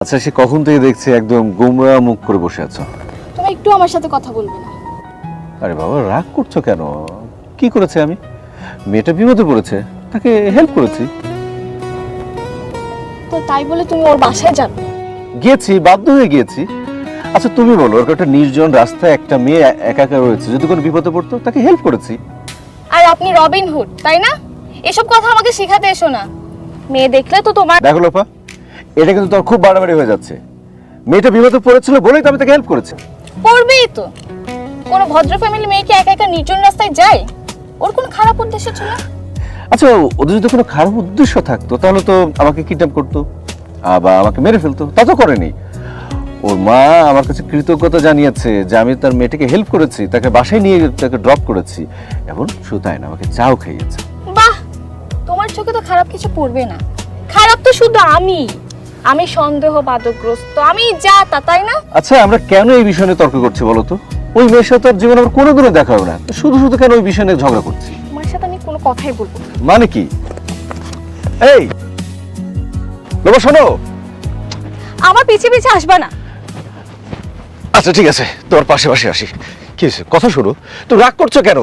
আচ্ছা, সে কখন থেকে দেখছি একদম গোমরা মুখ করে বসে আছো। তুমি একটু আমার সাথে কথা বলবে না? আরে বাবা, রাগ করছো কেন? কি করেছে আমি? মেয়েটা বিপদে পড়েছে, তাকে হেল্প করেছি। তো তাই বলে তুমি ওর বাসায় যাবে? গিয়েছি, বাধ্য হয়ে গিয়েছি। আচ্ছা তুমি বলো, ওর একটা নির্জন রাস্তায় একটা মেয়ে একা একা রয়েছে, যদি কোনো বিপদে পড়তো তাকে হেল্প করেছি। আর আপনি রবিন হুড, তাই না? এসব কথা আমাকে শেখাতে এসো না। মেয়ে দেখলে তো তোমার। দেখো লোপা, এটা কিন্তু তোর খুব বাড়াবাড়ি হয়ে যাচ্ছে। মেয়েটা বিপদে পড়েছিল বলেই তো আমি তাকে হেল্প করেছি। পড়বেই তো। কোনো ভদ্র ফ্যামিলি মেয়েকে একা একা নির্জন রাস্তায় যায়? ওর কোনো খারাপ উদ্দেশ্য ছিল? আচ্ছা, ওদের যদি কোনো খারাপ উদ্দেশ্য থাকতো তাহলে তো আমাকে কিডন্যাপ করতো বা আমাকে মেরে ফেলতো, তা তো করেনি। ওর মা আমার কাছে কৃতজ্ঞতা জানিয়েছে যে আমি তার মেয়েটাকে হেল্প করেছি, তাকে বাসায় নিয়ে তাকে ড্রপ করেছি। এখন শুধু তাই না, আমাকে চাও খাইয়েছে। বাহ, তোমার চোখে তো খারাপ কিছু পড়বে না। খারাপ তো শুধু আমি সন্দেহ বাদগ্রস্ত, আমি যা তা, তাই না? আচ্ছা, আমরা কেন এই বিষয় নিয়ে তর্ক করছি বলো তো? ওই মেয়ের সাথে তার জীবনে আমার কোনোদিনও দেখা হবে না, শুধু শুধু কেন ওই বিষয় নিয়ে ঝগড়া করছি? তোমার সাথে আমি কোনো কথাই বলবো না। মানে কি? এই লোবা, শোনো। আমার পিছে পিছে আসবা না। আচ্ছা ঠিক আছে, তোমার পাশে পাশে আসি। কি হয়েছে? কথা শুরু। তুমি রাগ করছো কেন?